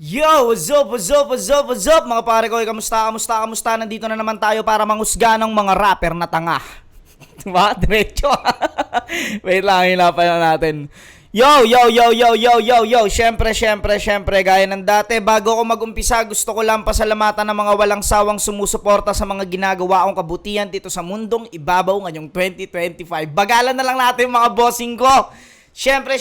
Yo, what's up, what's up, what's up, what's up mga pare ko, kamusta? Nandito na naman tayo para mangusga ng mga rapper na tanga. Diba? Diretso. Wait lang, hinapan na natin. Yo. Syempre, gaya ng dati, bago ako mag-umpisa, gusto ko lang pasalamatan ng mga walang sawang sumusuporta sa mga ginagawa kong kabutihan dito sa mundong ibabaw ngayong 2025. Bagalan na lang natin mga bossing ko. Syempre,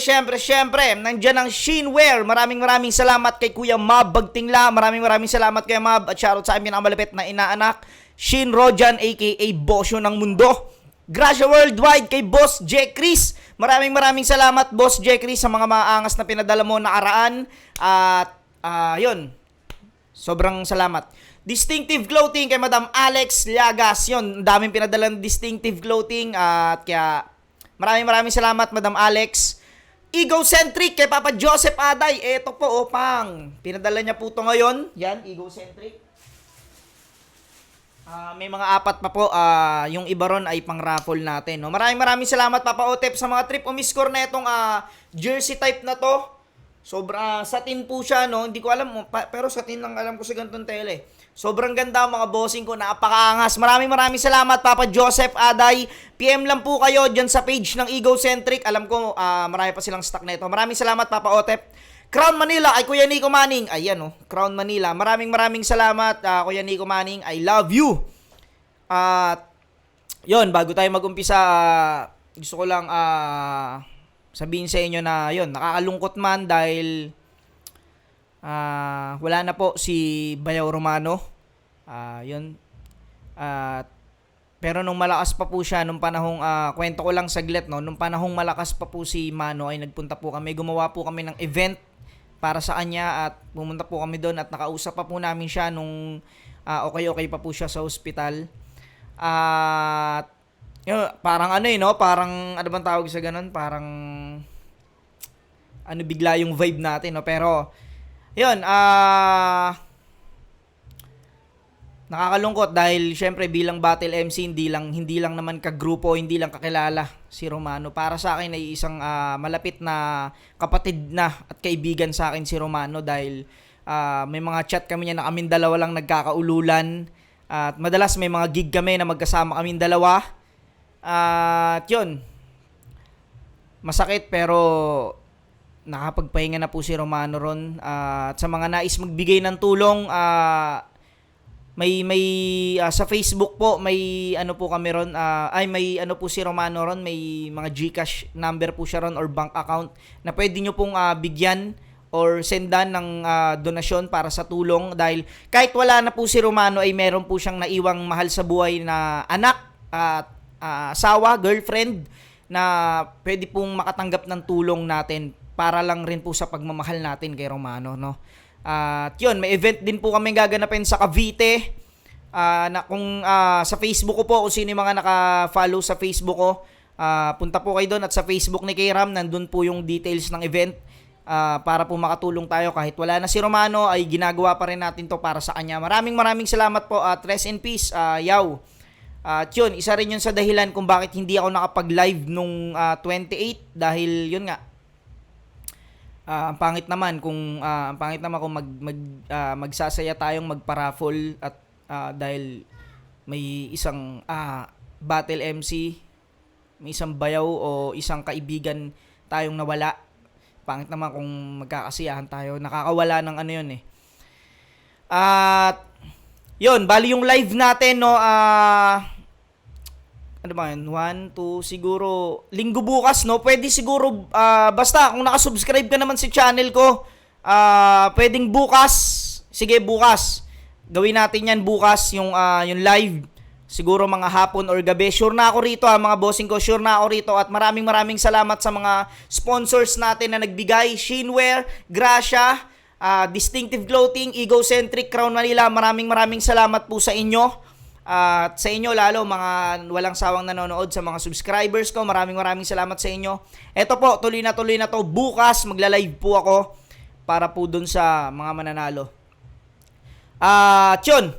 nandiyan ang Shinware. Maraming salamat kay Kuya Mab Bagtingla. Maraming salamat kay Mab. At shoutout sa amin ang malapit na inaanak, Shin Rojan aka Bosyo ng Mundo. Gracia Worldwide kay Boss J. Chris. Maraming salamat Boss J. Chris sa mga maangas na pinadala mo nakaraan. At yun, sobrang salamat. Distinctive Clothing kay Madam Alex Llagas. Yun, daming pinadala ng Distinctive Clothing. At kaya maraming salamat Madam Alex. Egocentric kay Papa Joseph Aday. Eto po, pang. Pinadala niya po ito ngayon. Yan, Egocentric. May mga apat pa po. Yung iba ron ay pang raffle natin. No? Maraming salamat Papa Otep sa mga trip umiscore na itong jersey type na to. Sobra satin po siya, no? Hindi ko alam, pero satin lang alam ko sa ganitong tele. Sobrang ganda mga bossing ko, napakaangas. Maraming salamat Papa Joseph Aday. PM lang po kayo dyan sa page ng Egocentric. Alam ko marami pa silang stock nito. Maraming salamat Papa Otep. Crown Manila ay Kuya Nico Manning. Ayan oh, Crown Manila. Maraming salamat Kuya Nico Manning. I love you. At yon, bago tayo mag-umpisa, gusto ko lang sabihin sa inyo na yon, nakakalungkot man dahil wala na po si Bayaw Romano. Yun. Pero nung malakas pa po siya, nung panahong, kwento ko lang saglit, no? Nung panahong malakas pa po si Mano, ay nagpunta po kami, gumawa po kami ng event para sa kanya at pumunta po kami doon at nakausap pa po namin siya nung okay pa po siya sa ospital. At yun, parang ano no? Parang ano bang tawag sa ganun? Parang ano bigla yung vibe natin, no? Pero yun, nakakalungkot dahil syempre bilang battle MC hindi lang naman kagrupo, hindi lang kakilala si Romano. Para sa akin ay isang malapit na kapatid na at kaibigan sa akin si Romano dahil may mga chat kami niya na kaming dalawa lang nagkakaululan at madalas may mga gig kami na magkasama kaming dalawa. At yun, masakit pero nakapagpahinga na po si Romano ron. At sa mga nais magbigay ng tulong, may sa Facebook po may ano po kami ron, may ano po si Romano ron, may mga GCash number po siya ron or bank account na pwede nyo pong bigyan or sendan ng donasyon para sa tulong dahil kahit wala na po si Romano ay meron po siyang naiwang mahal sa buhay na anak at asawa, girlfriend na pwede pong makatanggap ng tulong natin para lang rin po sa pagmamahal natin kay Romano, no? At yun, may event din po kami gaganapin sa Cavite. Na kung sa Facebook ko po, kung sino yung mga naka-follow sa Facebook ko, punta po kayo doon at sa Facebook ni Kayram, nandun po yung details ng event para po makatulong tayo. Kahit wala na si Romano, ay ginagawa pa rin natin to para sa kanya. Maraming salamat po at rest in peace, Yaw. At yun, isa rin yun sa dahilan kung bakit hindi ako nakapag-live nung 28 dahil yun nga, ang pangit naman kung magsasaya tayong magpa-raffle at dahil may isang battle MC, may isang bayaw o isang kaibigan tayong nawala. Pangit naman kung magkakasiyahan tayo. Nakakawala ng ano yun eh. At yun, bali yung live natin, no, ano ba yun? 1, 2, siguro linggo bukas, no? Pwede siguro, basta kung nakasubscribe ka naman sa channel ko, pwedeng bukas. Sige, bukas. Gawin natin yan bukas, yung live. Siguro mga hapon or gabi. Sure na ako rito, mga bossing ko. Sure na ako rito. At maraming salamat sa mga sponsors natin na nagbigay. Shinware, Gracia, Distinctive Clothing, Egocentric, Crown Manila. Maraming salamat po sa inyo. At sa inyo lalo mga walang sawang nanonood, sa mga subscribers ko, maraming salamat sa inyo. Eto po, tuloy na to. Bukas magla-live po ako para po dun sa mga mananalo. Yun,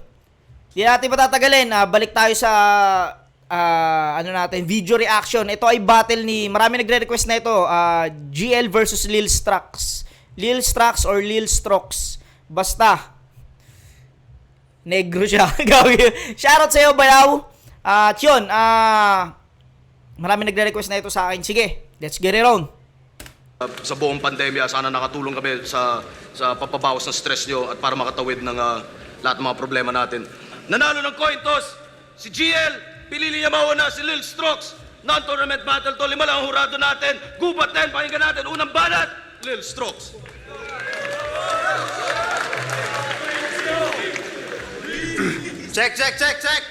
di natin patatagalin. Balik tayo sa video reaction. Ito ay battle ni, marami nagre-request na ito, GL versus Lil Strax or Lil Strokes. Basta, negro siya. Shoutout sa'yo, Bayaw. At yun, marami nagre-request na ito sa akin. Sige, let's get it on. Sa buong pandemya, sana nakatulong kami sa papabawas ng stress nyo at para makatawid ng lahat ng mga problema natin. Nanalo ng coin toss, si GL, pinili niya mauna si Lil Strokes. Non-tournament battle to, 5 lang ang hurado natin. Gubat 10, pakinggan natin. Unang banat, Lil Strokes. Check, check, check, check.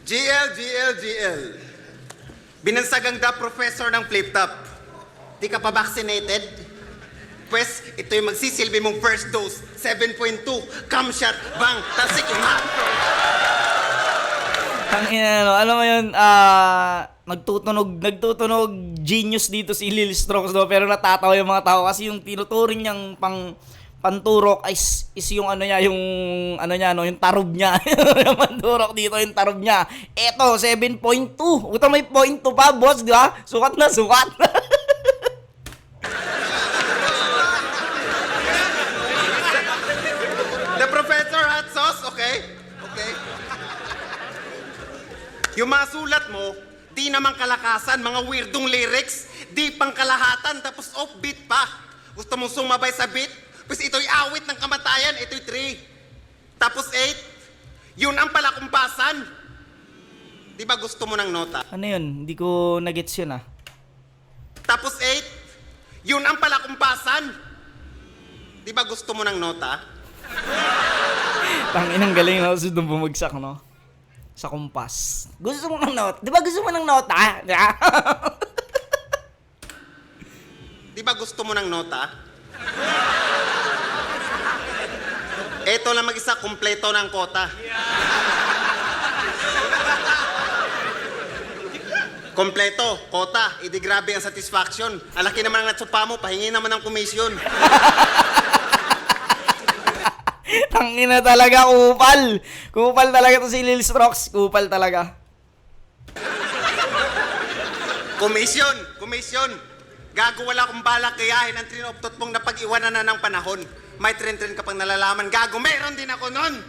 GL. Binansagang da professor ng flip-top. Di ka pa vaccinated? Pues, ito yung magsisilbi mong first dose. 7.2, cum shot, bang, tasik yung hapon. Ang ina, alam mo yun, nagtutunog genius dito si Lil Strokes, no? Pero natatawa yung mga tao kasi yung tinuturing niyang panturok is yung ano niya, no, yung tarob niya. Yung panturok dito, yung tarob niya. Eto, 7.2. Uta may 0.2 pa, boss, di ba? Sukat na sukat. The professor hot sauce, okay? Okay. Yung mga sulat mo, di naman kalakasan, mga weirdong lyrics, di pang kalahatan, tapos offbeat pa. Gusto mong sumabay sa beat? Pues ito'y awit ng kamatayan, ito'y 3. Tapos 8, yun ang palakumpasan. Di ba gusto mo ng nota? Ano yun? Hindi ko nagets yun, ah. Tapos 8, yun ang palakumpasan. Di ba gusto mo ng nota? Tanginang galing na kasi doon bumagsak, no? Sa kumpas. Gusto mo ng nota? Di ba gusto mo ng nota? Di ba gusto mo ng nota? Ito lang mag-isa, kumpleto ng kota. Kompleto, kota, idi grabe ang satisfaction. Alaki naman ang natsupa mo, pahingi naman ng komisyon. Tangina talaga, kupal. Kupal talaga to si Lil Strokes. Kupal talaga. Komisyon. Gago, wala akong balak gayahin ang trinoptot mong napag-iwanan na ng panahon. May tren-tren ka pang nalalaman. Gago, meron din ako nun.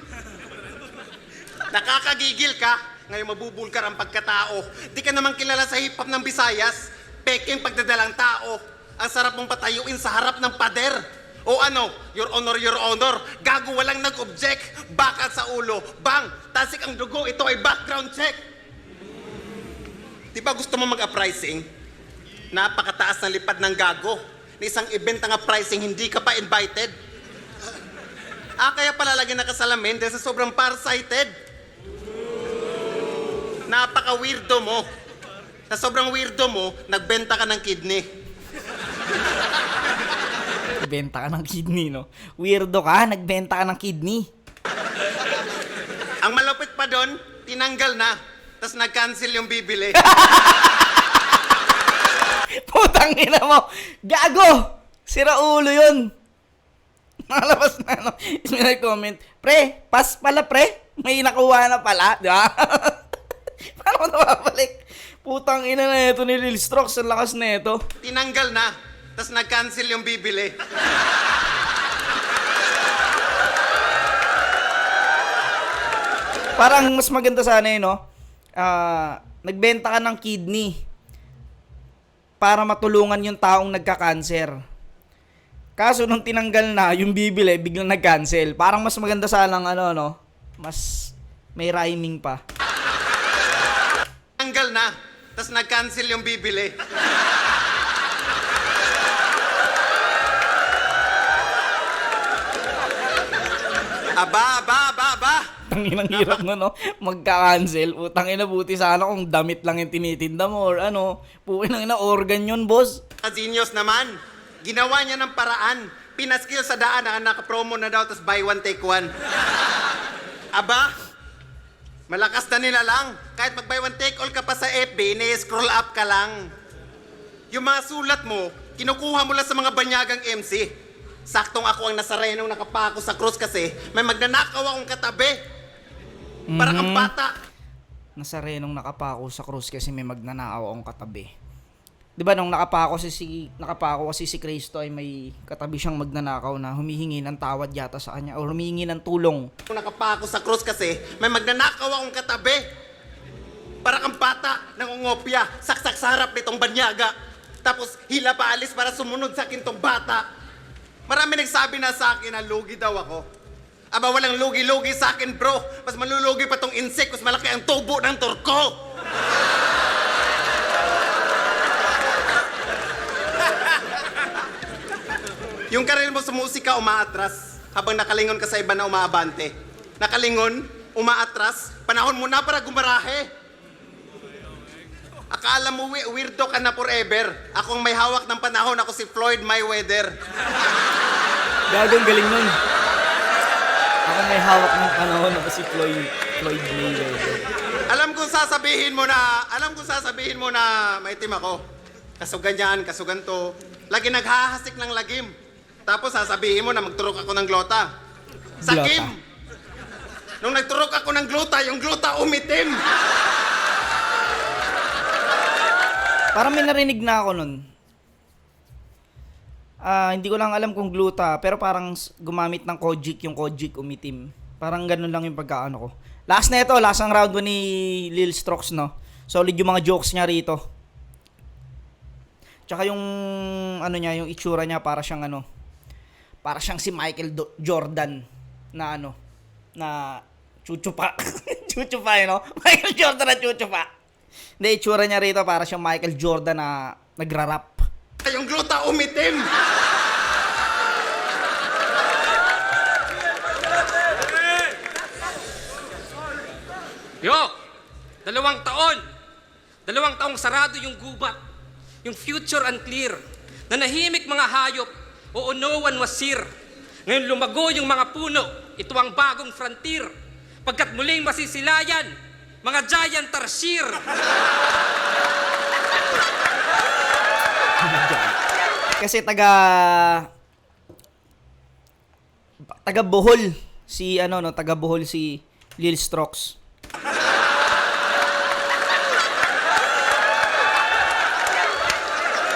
Nakakagigil ka. Ngayon mabubulgar ang pagkatao. Di ka naman kilala sa hip-hop ng Visayas. Peking pagdadalang tao. Ang sarap mong patayuin sa harap ng pader. O ano, your honor. Gago, walang nag-object. Bakat sa ulo. Bang, tasik ang dugo. Ito ay background check. Di ba gusto mo mag-uprising? Napakataas ng lipad ng gago. Na isang event ang uprising, hindi ka pa invited. Kaya pala lagi nakasalamin dahil sa sobrang farsighted. Napaka-weirdo mo. Sa sobrang weirdo mo, nagbenta ka ng kidney. Nagbenta ka ng kidney, no? Weirdo ka, nagbenta ka ng kidney. Ang malupit pa doon, tinanggal na. Tapos nag-cancel yung bibili. Putang ina mo. Gago! Sira ulo yun. Nakalabas na, no? May comment, pre, pass pala, pre. May nakuha na pala, di ba? Paano ko napapalik? Putang ina na ito ni Lil Strokes. Ang lakas na ito. Tinanggal na. Tapos nag-cancel yung bibili. Parang mas maganda sana eh, no? Nagbenta ka ng kidney para matulungan yung taong nagka-cancer. Kaso nung tinanggal na, yung bibili, biglang nag-cancel. Parang mas maganda sanang ano, no? Mas may rhyming pa. Tinanggal na. Tapos nag-cancel yung bibili. Aba. Tanginang hirap no, no? Magka-cancel. Utang ina, buti sana kung damit lang yung tinitinda mo or ano. Pukin ang ina, organ yun, boss. Genius naman. Ginawa niya ng paraan. Pinaskill sa daan na naka-promo na daw, tapos buy one, take one. Aba, malakas na nila lang. Kahit mag-buy one, take all ka pa sa FB, ni-scroll up ka lang. Yung mga sulat mo, kinukuha mo lang sa mga banyagang MC. Saktong ako ang nasarenong nakapako sa krus kasi may magnanakaw akong katabi. Para kang bata. Nasarenong nakapako sa krus kasi may magnanakaw akong katabi. 'Di ba nung nakapako kasi si Cristo ay may katabi siyang magnanakaw na humihingi ng tawad yata sa kanya o humihingi ng tulong. Kung nakapako sa krus kasi, may magnanakaw akong katabi. Para kang bata, nangungopya, saksak sa harap nitong banyaga. Tapos hila pa alis para sumunod sa akin tong bata. Marami nagsabi na sa akin na lugi daw ako. Aba, walang lugi-lugi sa akin, bro. Mas malulugi pa tong insect, mas malaki ang tubo ng turko. Yung karel mo sa musika umaatras habang nakalingon ka sa iba na umaabante. Nakalingon, umaatras, panahon mo na para gumarahe. Akala mo weirdo ka na forever. Akong may hawak ng panahon, ako si Floyd Mayweather. Gagong galing nun. Ako may hawak ng panahon ako si Floyd Mayweather. Alam kong sasabihin mo na maitim ako. Kasugan yan, kasugan to. Lagi naghahasik ng lagim. Tapos sasabihin mo na magturok ako ng glota. Sakim! Nung nagturok ako ng glota, yung glota umitim. Parang may narinig na ako nun. Hindi ko lang alam kung gluta, pero parang gumamit ng Kojic, yung Kojic umitim. Parang ganun lang yung pagkaano ko. Last ang round 1 ni Lil Strokes, no? Solid yung mga jokes niya rito. Tsaka yung yung itsura niya para siyang si Michael Jordan na na chuchupa. Chuchupa, Michael Jordan na chuchupa. Hindi, itsura niya rito para siyang Michael Jordan na nagra-rap. Yung glota umitim. Yo! 2 taong sarado yung gubat. Yung future unclear. Nanahimik mga hayop. Oo, no one was here. Ngayon lumago yung mga puno. Ito ang bagong frontier. Pagkat muling masisilayan, mga giant tarsier. Kasi taga Bohol si taga Bohol si Lil Strokes.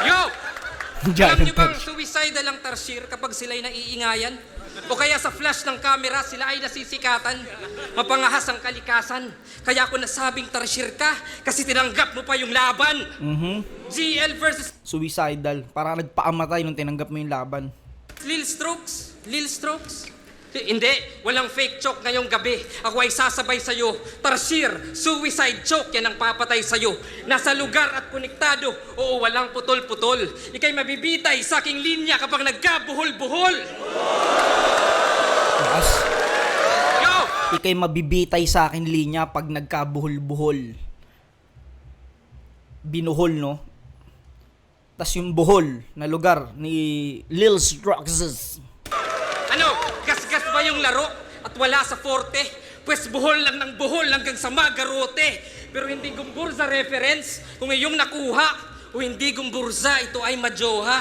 Yo! Giant Alam niyo bang tarsier. suicidal ang tarsier kapag sila'y naiingayan? O kaya sa flash ng camera, sila ay nasisikatan. Mapangahas ang kalikasan. Kaya ako nasabing tarsier ka kasi tinanggap mo pa yung laban. GL versus Suicidal. Parang nagpaamatay nung tinanggap mo yung laban. Lil Strokes. Hindi, walang fake choke ngayong gabi. Ako ay sasabay sa'yo. Tarsier, suicide choke, yan ang papatay sa'yo. Nasa lugar at konektado. Oo, walang putol-putol. Ika'y mabibitay sa aking linya kapag nagkabuhol-buhol. Yes. Yo! Ika'y mabibitay sa akin linya pag nagkabuhol-buhol. Binuhol, no? Tas yung buhol na lugar ni Lil Strokes. Ano, gas-gas ba yung laro? At wala sa forte? Pwes buhol lang ng buhol hanggang sa magarote. Pero hindi gumburza reference kung iyong nakuha. O hindi gumburza, ito ay majoha.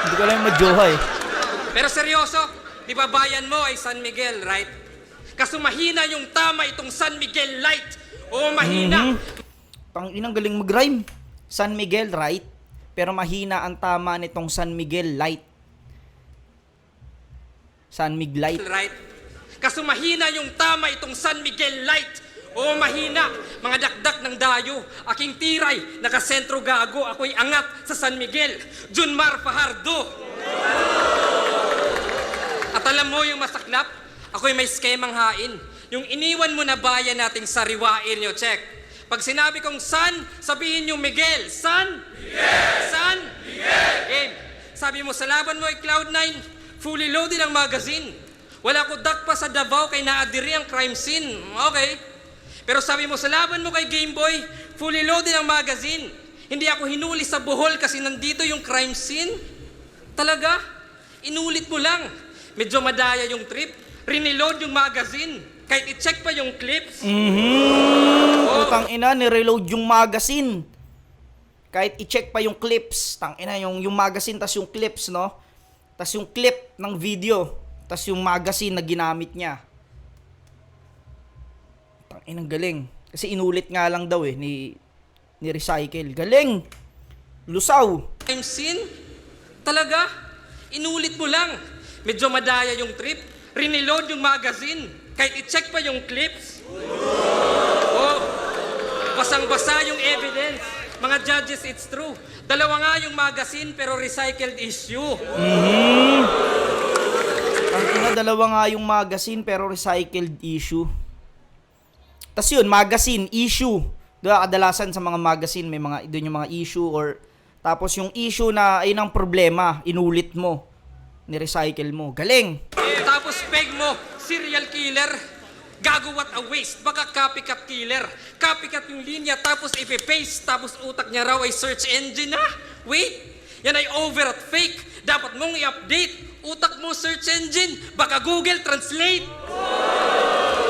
Hindi ko lang yung madyoha eh. Pero seryoso, di ba bayan mo ay San Miguel, right? Kaso mahina yung tama itong San Miguel Light. Oo, mahina. Inang galing mag-rhyme. San Miguel, right? Pero mahina ang tama nitong San Miguel Light. San Mig Light. Right? Kaso mahina yung tama itong San Miguel Light. Oo, mahina. Mga dakdak ng dayo. Aking tiray, nakasentro gago. Ako'y angat sa San Miguel. Junmar Fajardo. At alam mo yung masaklap? Ako'y may skemang hain. Yung iniwan mo na bayan nating sariwain nyo, check. Pag sinabi kong San, sabihin nyo Miguel. San? Miguel! San? Miguel! Game. Sabi mo sa laban mo ay Cloud9, fully loaded ang magazine. Wala ko dak pa sa Davao kay naadiri ang crime scene. Okay. Pero sabi mo sa laban mo kay Gameboy, fully loaded ang magazine. Hindi ako hinuli sa Bohol kasi nandito yung crime scene. Talaga? Inulit mo lang. Medyo madaya yung trip. Riniload yung magazine. Kahit i-check pa yung clips. Tang ina, ni-reload yung magazine. Kahit i-check pa yung clips. Tang ina, yung magazine tas yung clips, no? Tas yung clip ng video. Tas yung magazine na ginamit niya. Tang ina, galing. Kasi inulit nga lang daw ni ni-recycle. Galing! Lusaw! Crime scene? Talaga? Inulit mo lang. Medyo madaya yung trip. Riniload yung magazine. Kahit i-check pa yung clips. Oh, basang-basa yung evidence. Mga judges, it's true. Dalawa nga yung magazine pero recycled issue. Ang ina, dalawa nga yung magazine pero recycled issue. Tas yun, magazine, issue. Diba, kadalasan sa mga magazine, may mga, doon yung mga issue or tapos yung issue na ayun ang problema, inulit mo, ni-recycle mo. Galing! Tapos peg mo, serial killer. Gago, what a waste. Baka copycat killer. Copycat yung linya, tapos ipe-paste, tapos utak niya raw ay search engine na. Wait, yan ay over at fake. Dapat mong i-update. Utak mo search engine, baka Google Translate.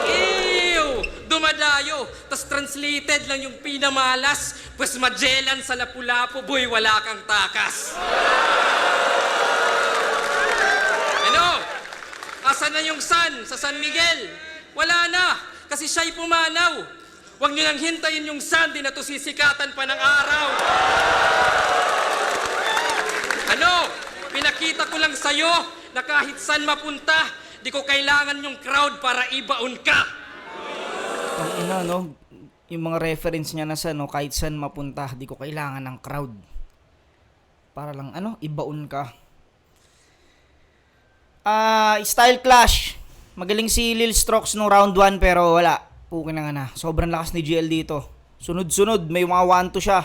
Ew! Dumadayo, tas translated lang yung pinamalas. Pues Magellan sa Lapu-Lapu, boy, wala kang takas. Ano? Asan na yung sun sa San Miguel? Wala na, kasi siya'y pumanaw. Huwag niyo nang hintayin yung sun, di na to sisikatan pa ng araw. Ano? Pinakita ko lang sa'yo na kahit saan mapunta, di ko kailangan yung crowd para ibaon ka. Ang ina, no? Yung mga reference niya na sa, no, kahit saan mapunta, di ko kailangan ng crowd. Para lang, ibaon ka. Style clash. Magaling si Lil Strokes nung round 1 pero wala. Pukin na nga na. Sobrang lakas ni GL dito. Sunod-sunod. May mga 1-2 siya.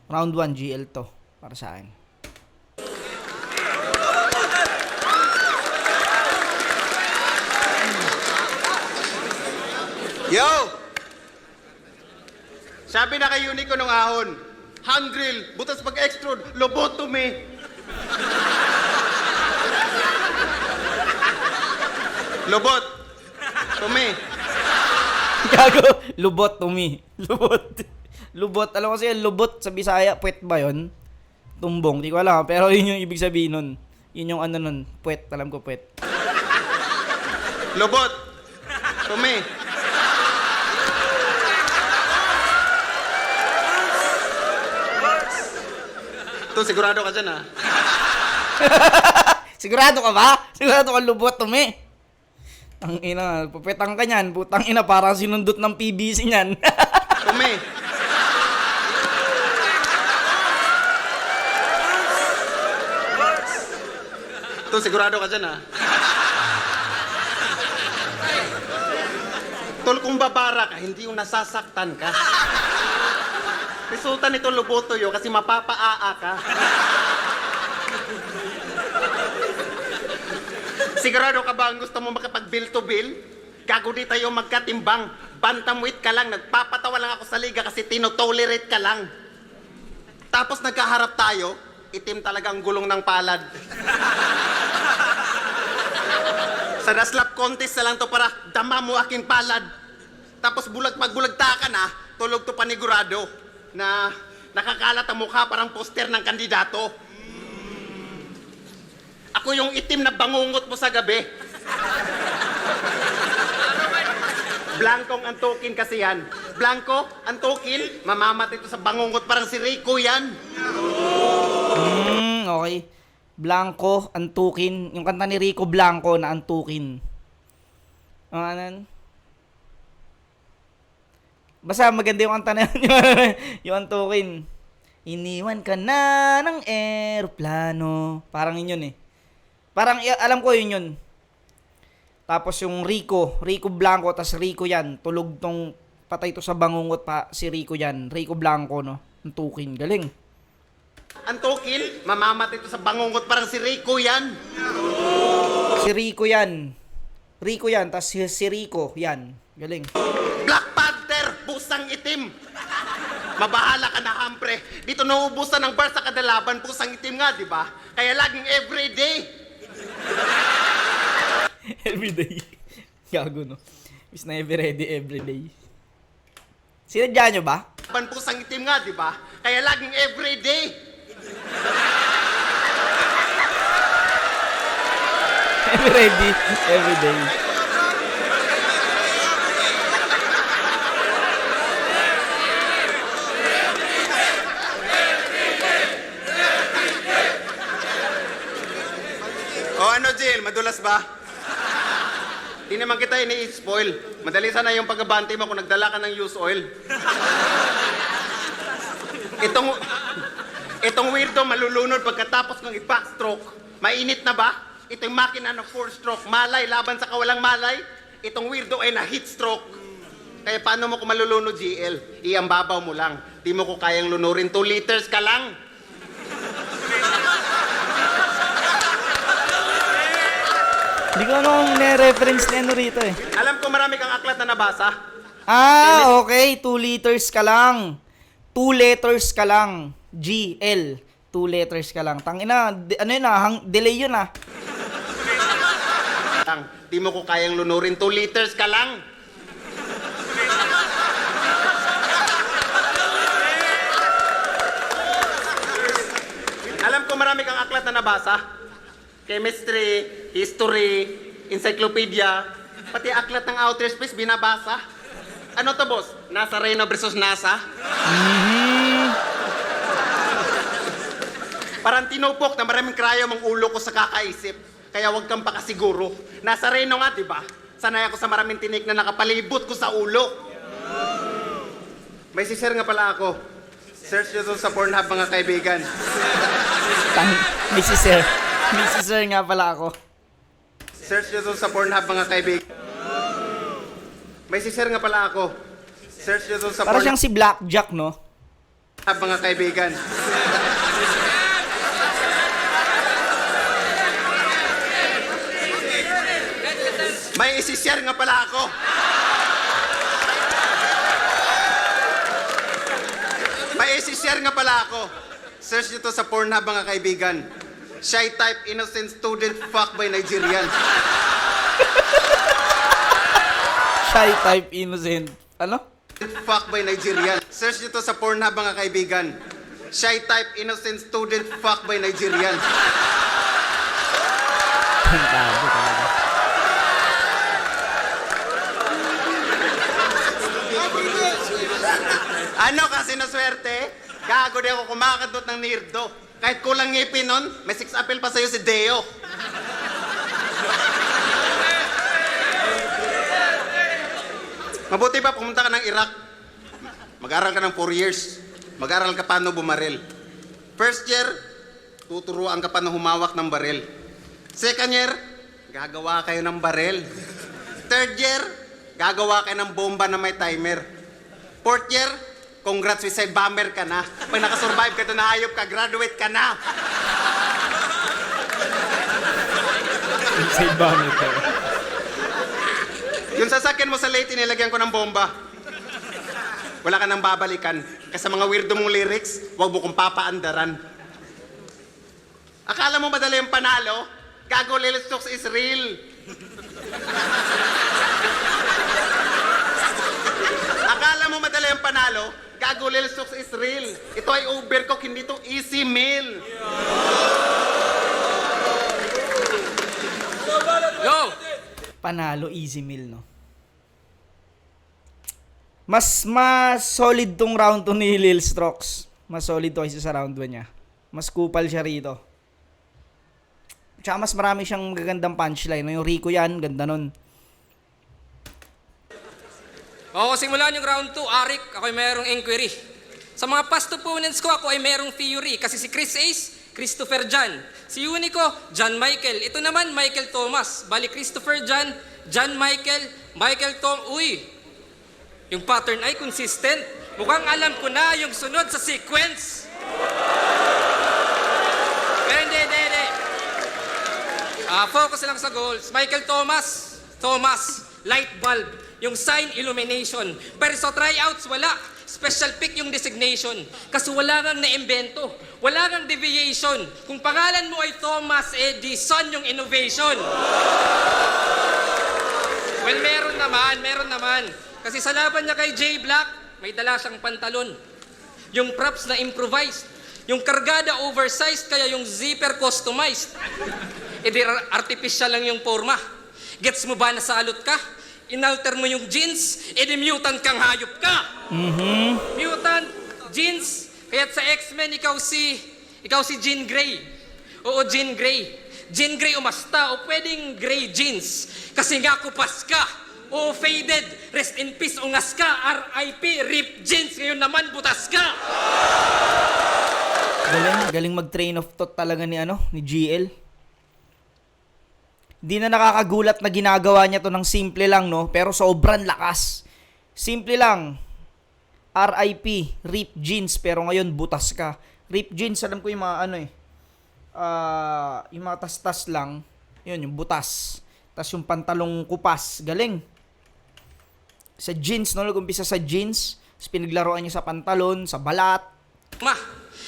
Round 1 GL to. Para sa akin. Yo! Sabi na kay Unico nung ahon, hand drill, butas pag-extrude, lobotomy. Lobot. Tumi. Gago. Lubot to me. Lubot. Lubot. Alam ko kasi lubot sa Bisaya. Puwet ba yun? Tumbong. Di ko alam. Pero yun yung ibig sabihin nun. Yun yung nun. Puwet. Alam ko puwet. Lobot. Tumi. Ito, sigurado ka dyan, ha? Sigurado ka ba? Sigurado ka lubot to me. Ang ina. Pupetang ka nyan. Putang ina. Parang sinundot ng PBC nyan. Tumi. Ito, sigurado ka dyan, ha? Tol, kung babara ka, hindi yung nasasaktan ka. Resulta nito loboto yo kasi mapapaa ka. Sigurado ka ba ang gusto mo makapag-bill to bill? Gago di tayo magkatimbang. Bantamweight ka lang, nagpapatawa lang ako sa liga kasi tinotolerate ka lang. Tapos nagkaharap tayo, itim talaga ang gulong ng palad. Sa naslap contest na lang to para dama mo aking palad. Tapos magbulagta ka na, tulog to panigurado na nakakalat ang mukha parang poster ng kandidato. Ako yung itim na bangungot mo sa gabi. Blankong antukin kasi yan. Blanco, antukin, mamamat ito sa bangungot parang si Rico yan. Okay. Blanco, antukin. Yung kanta ni Rico Blanco na antukin. Ano? Basta maganda yung kanta na yun. Yung antukin. Iniwan ka na ng eroplano. Parang yun eh. Parang alam ko yun. Tapos yung Rico Blanco, tas Rico yan. Tulog tong patay to sa bangungot pa si Rico yan. Rico Blanco, no? Antukin. Galing. Antukin, mamamat ito sa bangungot parang si Rico yan. Si Rico yan. Rico yan, tas si Rico yan. Galing. Black Panther, busang itim. Mabahala ka na, hampre. Dito nauubusan ng bar sa kadalaban, pusang itim nga, di ba? Kaya laging everyday. Everyday. Gago, no? Is na ever ready everyday. Sinadya nyo ba? Ban pusang itim nga, di ba? Kaya laging everyday. Ever ready everyday. GL, madulas ba? Di naman kita ini-spoil. Madali sana yung pagkabante mo kung nagdala ka ng used oil. Itong weirdo malulunod pagkatapos ng i-backstroke. Mainit na ba? Ito yung makina ng 4-stroke. Malay, laban sa kawalang malay. Itong weirdo ay na-heat stroke. Kaya paano mo kung malulunod, GL? Iambabaw mo lang. Di mo ko kayang lunurin. 2 liters ka lang. Hindi ko anong ne-reference ni ano rito eh. Alam ko marami kang aklat na nabasa. Ah, okay. 2 liters ka lang. 2 letters ka lang. GL. 2 letters ka lang. Tangina, ano yun delay yun ah. Di mo ko kayang lunurin. 2 liters ka lang. Alam ko marami kang aklat na nabasa. Chemistry, history, encyclopedia, pati aklat ng outer space binabasa. Ano to, boss? NASA Reno versus NASA? Parang tinupok na maraming krayo mong ulo ko sa kakaisip. Kaya huwag kang pakasiguro. NASA Reno nga, di ba? Sanay ako sa maraming tinik na nakapalibot ko sa ulo. May si-share nga pala ako. Search nyo to sa Pornhub, mga kaibigan. May si sir nga pala ako. Search nyo to sa Pornhub, mga kaibigan. May si-share nga pala ako. Search nyo to sa Para Pornhub, siyang si Blackjack, no? mga kaibigan. May isi-share nga pala ako. May isi-share nga pala ako. Search nyo to sa Pornhub, mga kaibigan. Shy type innocent student fuck by Nigerian. Shy type innocent. Ano? Fuck by Nigerian. Search nyo to sa Pornhub, mga kaibigan. Shy type innocent student fuck by Nigerian. Ang tabo talaga. Ano kasi na swerte? Gago di ako kumakadot ng nirdo. Kahit kulang ngipin nun, may 6 appeal pa sa'yo si Deo. Mabuti pa pumunta ka ng Iraq. Mag-aral ka ng 4 years. Mag-aral ka paano bumaril. First year, tuturuan ka paano humawak ng baril. Second year, gagawa kayo ng baril. Third year, gagawa kayo ng bomba na may timer. Fourth year, congrats, suicide bomber ka na. Pag nakasurvive ka doon na hayop ka, graduate ka na. Say bomber ka. Yung sasakyan mo sa Leyte, nilagyan ko ng bomba. Wala ka nang babalikan. Kasi sa mga weirdo mong lyrics, huwag mo kong papaandaran. Akala mo madali yung panalo? Gago, Lil Stokes is real. Akala mo madali yung panalo? Gago, Lil Stokes is real. Ito ay overcook, hindi to easy meal. Yo! Panalo, easy meal, no? Mas solid tong round 2 ni Lil Strokes. Mas solid to kaysa sa round 1 niya. Mas kupal siya rito. Tsaka mas marami siyang magagandang punchline. Yung Rico yan, ganda nun. Oo, simulan yung round 2, Arik, ako ay mayroong inquiry. Sa mga past opponents ko, ako ay mayroong theory. Kasi si Chris Ace, Christopher John. Si Unico, John Michael. Ito naman, Michael Thomas. Bali, Christopher John, John Michael, Michael Tom. Uy, yung pattern ay consistent. Mukhang alam ko na yung sunod sa sequence. Pero hindi. Focus lang sa goals. Michael Thomas, light bulb. Yung sign, illumination. Pero sa tryouts, wala. Special pick yung designation. Kasi wala kang na-invento. Wala kang deviation. Kung pangalan mo ay Thomas Edison, yung innovation. Well, meron naman. Kasi sa laban niya kay Jay Black, may dala siyang pantalon. Yung props na improvised. Yung kargada oversized, kaya yung zipper customized. Artificial lang yung forma. Gets mo ba na salot ka? Inalter mo yung jeans, mutant kang hayop ka. Mutant, jeans. Kaya't sa X-Men, ikaw si Jean Grey. Oo, Jean Grey. Jean Grey umasta o pwedeng gray jeans. Kasi nga kupas ka o faded, rest in peace ungas ka, RIP, rip jeans, ngayon naman butas ka. Galing mag-train of thought talaga ni GL. Di na nakakagulat na ginagawa niya to ng simple lang, no? Pero sobrang lakas. Simple lang. RIP, rip jeans, pero ngayon butas ka. Rip jeans, alam ko yung mga yung mga tas-tas lang. Yun, yung butas. Tas yung pantalong kupas. Galing. Sa jeans, no? Nag-umpisa sa jeans. Tapos pinaglaruan niya sa pantalon, sa balat. Ma,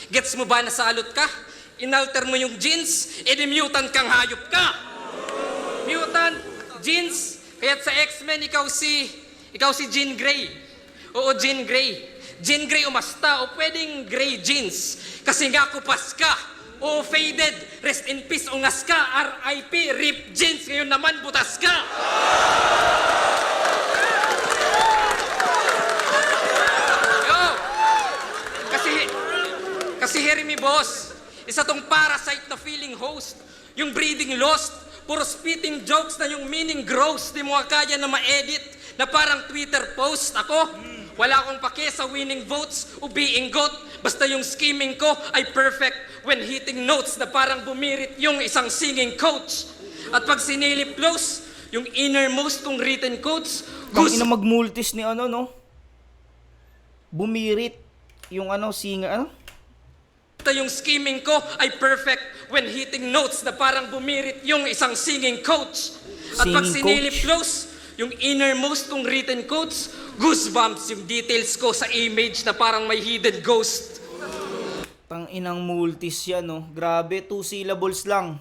gets mo ba na salot ka? Inalter mo yung jeans, edi mutant kang hayop ka. Mutant, jeans, kaya't sa X-Men ikaw si Jean Grey. Oo, Jean Grey. Jean Grey umasta o pwedeng gray jeans. Kasi nga kupas ka o faded, rest in peace ungas ka, RIP, rip jeans, ngayon naman butas ka. Yo! Kasi hear me, boss. Isa tong parasite na feeling host. Yung breathing lost. Puro spitting jokes na yung meaning gross. Di mo kaya na ma-edit na parang Twitter post. Ako, wala akong pake sa winning votes o being goat. Basta yung scheming ko ay perfect when hitting notes na parang bumirit yung isang singing coach. At pag sinilip close, yung innermost kong written quotes, Bang ina mag-multis ni no? Bumirit yung singer, yung scheming ko ay perfect when hitting notes na parang bumirit yung isang singing coach. At pag Singing sinilip coach? close, yung innermost kong written quotes, goosebumps yung details ko sa image na parang may hidden ghost. Tang inang multis yan, no? Grabe, 2 syllables lang.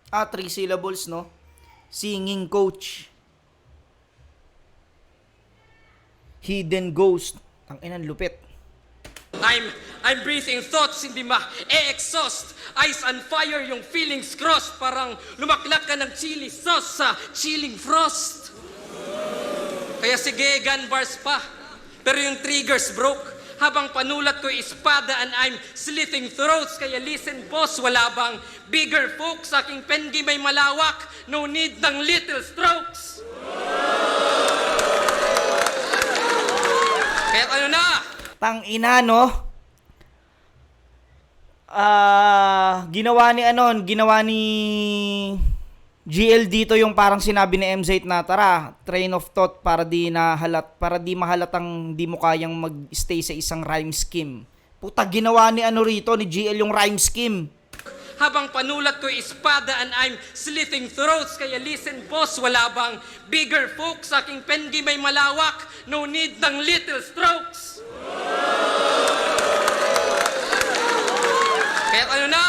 3 syllables, no? Singing coach. Hidden ghost. Tang inang lupit. I'm breathing thoughts, hindi ma-exhaust. Eyes on fire, yung feelings crossed. Parang lumaklak ka ng chili sauce sa chilling frost. Kaya sige, gun bars pa. Pero yung triggers broke. Habang panulat ko espada and I'm slitting throats. Kaya listen boss, wala bang bigger folks? Aking pengi may malawak, no need ng little strokes. Kaya ano na? Tang ina, no? Ginawa ni GL dito yung parang sinabi ni MZ na tara, train of thought para di mahalatang di mo kayang mag-stay sa isang rhyme scheme. Puta, ginawa ni ni GL yung rhyme scheme. Habang panulat ko espada and I'm slitting throats. Kaya listen boss, wala bang bigger folks? Aking pengi may malawak, no need ng little strokes. Kaya ano na?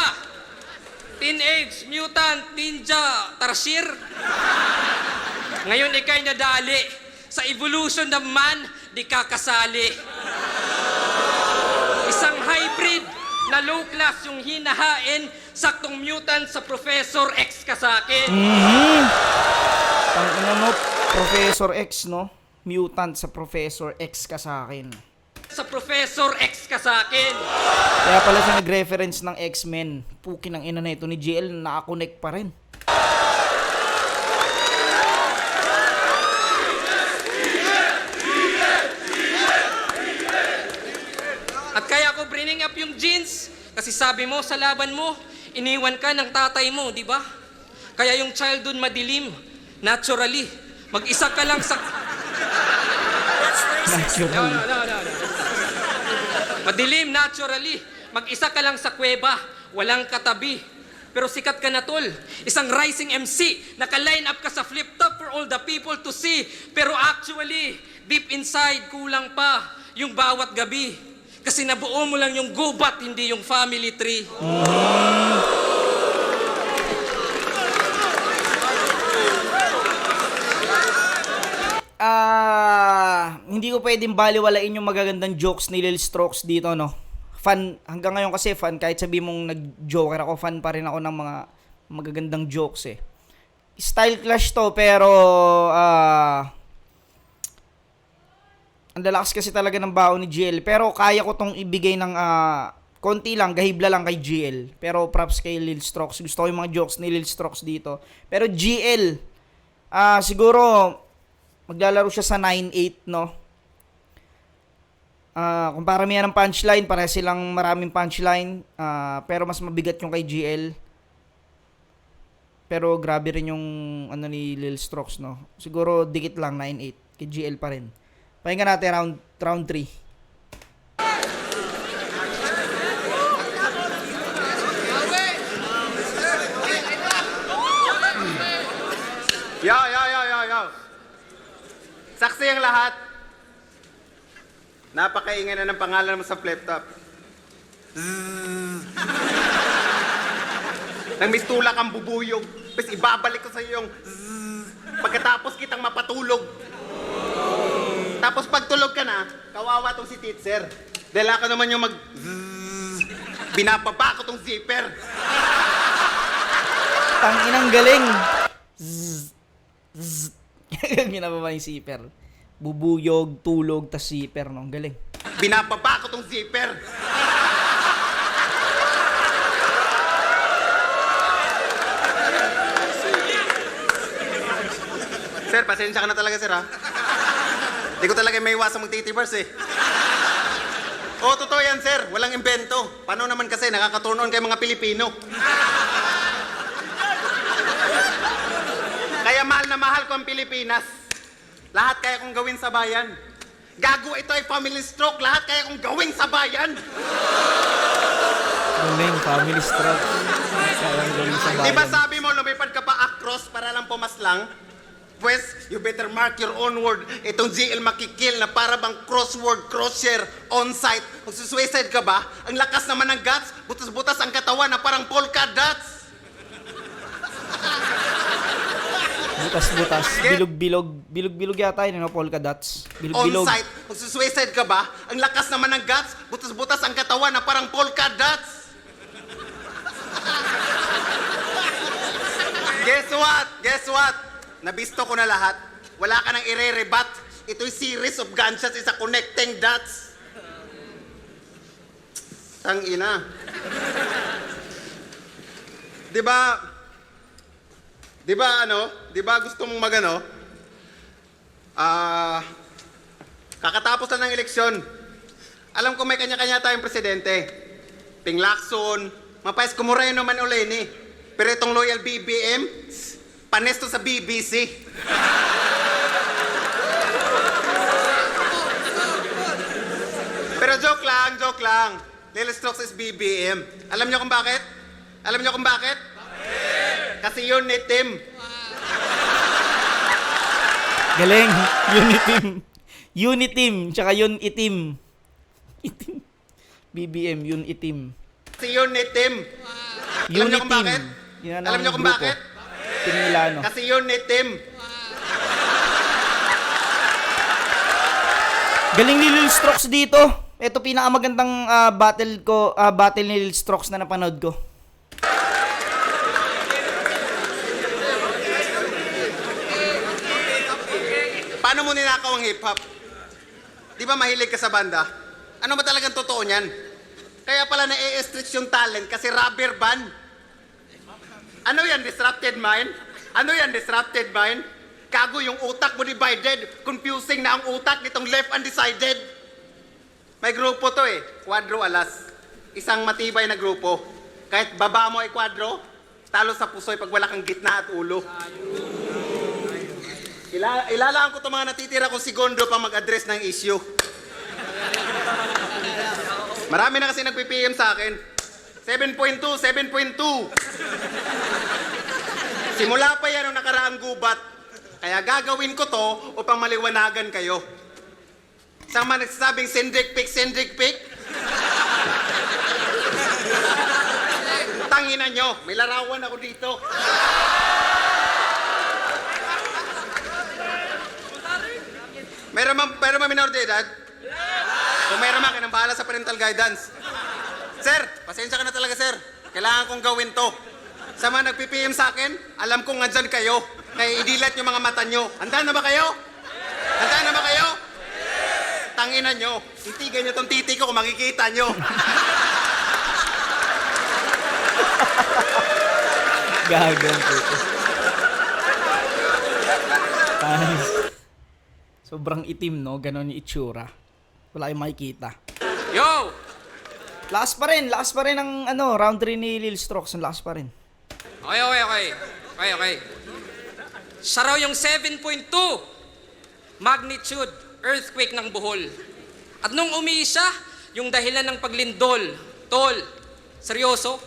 Teenage, mutant, ninja, tarsier. Ngayon ikay nadali. Sa evolution ng man, di kakasali. Isang hybrid na low class yung hinahain, saktong mutant sa Professor X ka sa akin. Tang ina mo, Professor X, no? Mutant sa Professor X ka sa akin. Sa Professor X ka sa akin. Kaya pala siya nag-reference ng X-Men. Puki ng ina na ito ni GL, nakakonect pa rin. At kaya ako bringing up yung jeans, kasi sabi mo sa laban mo, iniwan ka ng tatay mo, di ba? Kaya yung childhood madilim, naturally, mag-isa ka lang sa... No. Madilim, naturally. Mag-isa ka lang sa kuweba, walang katabi. Pero sikat ka na tol. Isang rising MC, naka-line up ka sa flip-top for all the people to see. Pero actually, deep inside, kulang pa yung bawat gabi. Kasi nabuo mo lang yung gubat, hindi yung family tree. Hindi ko pwedeng baliwalain yung magagandang jokes ni Lil Strokes dito, no? Fan, hanggang ngayon kasi fan, kahit sabi mong nag-joker ako, fan pa rin ako ng mga magagandang jokes eh. Style clash to, pero ang lalakas kasi talaga ng baon ni GL. Pero kaya ko tong ibigay ng konti lang, gahibla lang kay GL. Pero props kay Lil Strokes. Gusto ko yung mga jokes ni Lil Strokes dito. Pero GL, siguro, maglalaro siya sa 9-8, no? Kung paramihan ng punchline, pareha silang maraming punchline. Pero mas mabigat yung kay GL. Pero grabe rin yung ano ni Lil Strokes, no? Siguro dikit lang, 9-8. Kay GL pa rin. Pakinggan natin round 3. Yo. Saksi ang lahat. Napakaingay na ng pangalan mo sa flip top. Nang mistula kang bubuyog, tapos ibabalik ko sa iyo yung pagkatapos kitang mapatulog. Tapos pagtulog ka na, kawawa tong si Titser. Dahil ako naman yung binababa ko tong zipper. Tanginang galing. Ginababa yung zipper. Bubuyog, tulog, tas zipper, no? Ang galing. Binababa ko tong zipper. Sir, pasensya ka na talaga, sir, ha? Hindi ko talaga may iwasang magtitibers, eh. Oo, totoo yan, sir. Walang imbento. Paano naman kasi nakaka-turn on kayo mga Pilipino? Kaya mahal na mahal ko ang Pilipinas. Lahat kaya kong gawin sa bayan. Gago, ito ay family stroke. Lahat kaya kong gawin sa bayan. Galing, family stroke. Kayang galing sa bayan. Di ba sabi mo, lumipad ka pa across para lang pumaslang? Pues, you better mark your own word. Itong GL makikil na para bang crossword, cross-share, on-site. Kung suicide ka ba, ang lakas naman ng guts, butas-butas ang katawan na parang polka dots. Butas-butas, bilog-bilog. Bilog-bilog yata yun, no? Polka dots. Bilog-bilog. On-site, kung suicide ka ba, ang lakas naman ng guts, butas-butas ang katawan na parang polka dots. Guess what? Nabisto ko na lahat. Wala ka nang ire-rebat. Ito'y series of gunshots, isa connecting dots. Tangina. Di ba gusto mong magano? Kakatapos lang ng eleksyon. Alam ko may kanya-kanya tayong presidente. Ping Lacson, Mapais Comoreno man uleni. Pero itong loyal BBM, panesto sa BBC. Pero joke lang. Lil Strokes is BBM. Alam niyo kung bakit? Kasi yun ni Tim. Galing. Unitim. Tsaka yun itim. BBM, yun itim. Kasi yun ni Tim. Alam niyo kung bakit? Alam niyo kung bakit? Tim Milano. Kasi yun ni Tim. Galing ni Lil Strokes dito. Ito pinakamagandang battle ni Lil Strokes na napanood ko. Paano mo ninakaw ang hip-hop? Di ba mahilig ka sa banda? Ano ba talagang totoo niyan? Kaya pala na-e-stretch yung talent kasi rubber band. Ano yan, disrupted mind? Kago yung utak mo divided. Confusing na ang utak nitong left undecided. May grupo to eh, Quadro Alas. Isang matibay na grupo. Kahit baba mo ay quadro, talo sa puso'y pag wala kang gitna at ulo. Ilalaan ko itong mga natitira kong segundo pa mag-address ng issue. Marami na kasi nagpi-PM sa akin. 7.2. Simula pa yan ang nakaraang gubat. Kaya gagawin ko to upang maliwanagan kayo. Saan man nagsasabing sendrik pic? Tangina nyo, may larawan ako dito. Meron ba minor de edad? Kung meron man, kinang bahala sa parental guidance. Sir, pasensya ka na talaga, sir. Kailangan kong gawin to. Sa mga nagpi-PM sa akin, alam kong nandyan kayo. Kaya idilat yung mga mata nyo. Handa na ba kayo? Tangina nyo. Titigan nyo tong titi ko kung makikita nyo. Gagang po. Guys. Sobrang itim, no? Ganon yung itsura. Wala yung makikita. Yo! Lakas pa rin ang round 3 ni Lil Strokes. Ang lakas pa rin. Okay. Siya raw yung 7.2 magnitude earthquake ng Bohol. At nung siya, yung dahilan ng paglindol, tol, seryoso,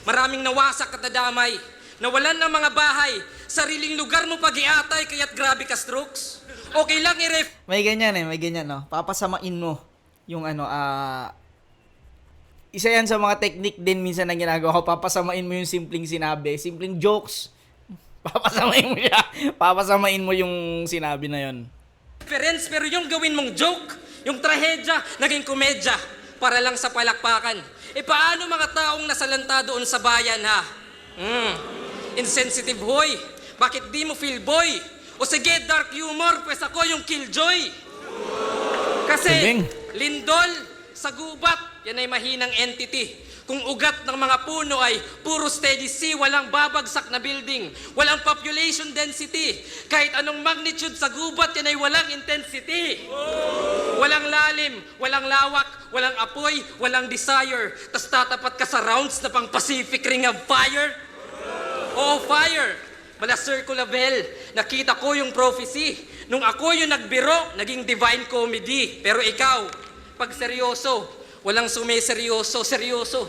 maraming nawasak at nadamay, nawalan ng mga bahay, sariling lugar mo pag-iatay, kaya't grabe ka, Strokes. Okay lang May ganyan, no? Papasamain mo yung isa yan sa mga technique din minsan na ginagawa ko. Papasamain mo yung simpleng sinabi. Simpleng jokes. Papasamain mo siya. Papasamain mo yung sinabi na yon. reference, pero yung gawin mong joke, yung trahedya, naging komedya, para lang sa palakpakan. E paano mga taong nasalanta doon sa bayan, ha? Insensitive hoy. Bakit di mo feel boy? O sige, dark humor, pues ako yung killjoy. Kasi, Galing. lindol, sa gubat, yan ay mahinang entity. Kung ugat ng mga puno ay puro steady sea, walang babagsak na building, walang population density. Kahit anong magnitude sa gubat, yan ay walang intensity. Walang lalim, walang lawak, walang apoy, walang desire. Tas tatapat ka sa rounds na pang Pacific Ring of Fire. Oh, fire! Mala Sir Colabel, nakita ko yung prophecy. Nung ako yung nagbiro, naging divine comedy. Pero ikaw, pag seryoso, walang sumeseryoso, seryoso.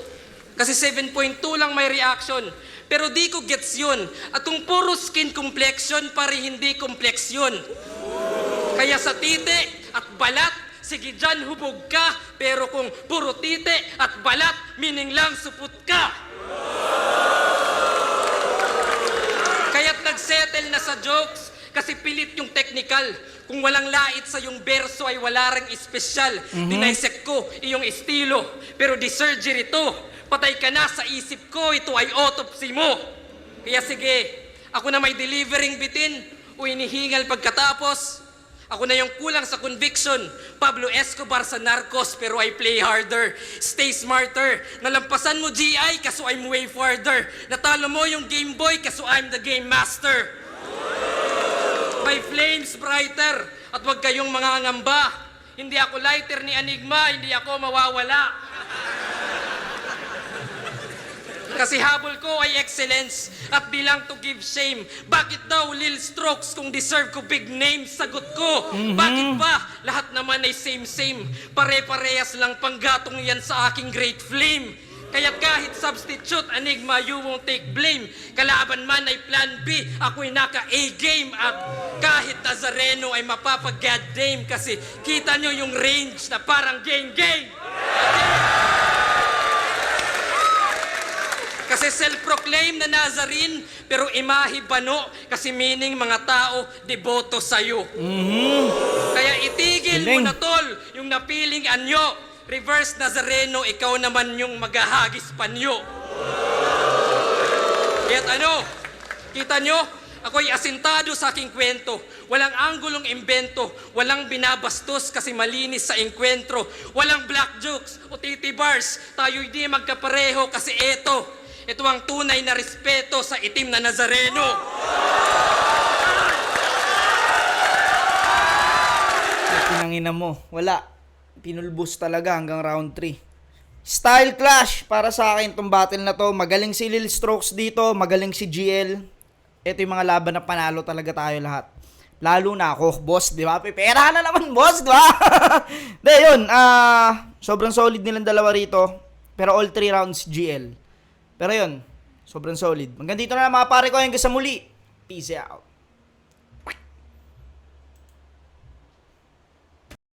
Kasi 7.2 lang may reaction. Pero di ko gets yun. At kung puro skin complexion, pare hindi complex yun. Kaya sa tite at balat, sige dyan hubog ka. Pero kung puro tite at balat, meaning lang supot ka. Kaya't nagsettle na sa jokes kasi pilit yung technical. Kung walang lait sa yung verso ay wala ring espesyal. Dinaisect ko iyong estilo, pero di surgery to. Patay ka na sa isip ko, ito ay autopsy mo. Kaya sige, ako na may delivering bitin o inihingal pagkatapos. Ako na yung kulang sa conviction. Pablo Escobar sa Narcos, pero I play harder. Stay smarter. Nalampasan mo GI, kaso I'm way farther. Natalo mo yung Game Boy, kaso I'm the Game Master. My flames brighter. At huwag kayong mangangamba. Hindi ako lighter ni Enigma, hindi ako mawawala. Kasi habol ko ay excellence at bilang to give shame. Bakit daw Lil Strokes kung deserve ko big name? Sagot ko, bakit ba? Lahat naman ay same-same. Pare-parehas lang panggatong yan sa aking great flame. Kaya kahit substitute, Enigma, you won't take blame. Kalaban man ay plan B, ako'y naka-A-game. At kahit Nazareno ay mapapag-goddamn. Kasi kita nyo yung range na parang gang-gang. Kasi self-proclaim na Nazarene, pero imahe bano, kasi meaning mga tao, deboto sa'yo. Kaya itigil mo na tol, yung napiling anyo. Reverse Nazareno, ikaw naman yung maghahagis panyo. Kaya't ano, kita nyo, ako'y asintado sa aking kwento. Walang anggulong imbento, walang binabastos kasi malinis sa enkwentro. Walang black jokes o titi bars, tayo'y di magkapareho kasi ito ang tunay na respeto sa itim na Nazareno. Pinangina mo. Wala. Pinulbos talaga hanggang round 3. Style clash para sa akin itong battle na to. Magaling si Lil Strokes dito. Magaling si GL. Ito yung mga laban na panalo talaga tayo lahat. Lalo na ako, boss, di ba? Pera na naman, boss, di ba? De, yun. Sobrang solid nilang dalawa rito. Pero all 3 rounds GL. Pero yun, sobrang solid. Hanggang dito na lang mga pare ko, hanggang sa muli. Peace out.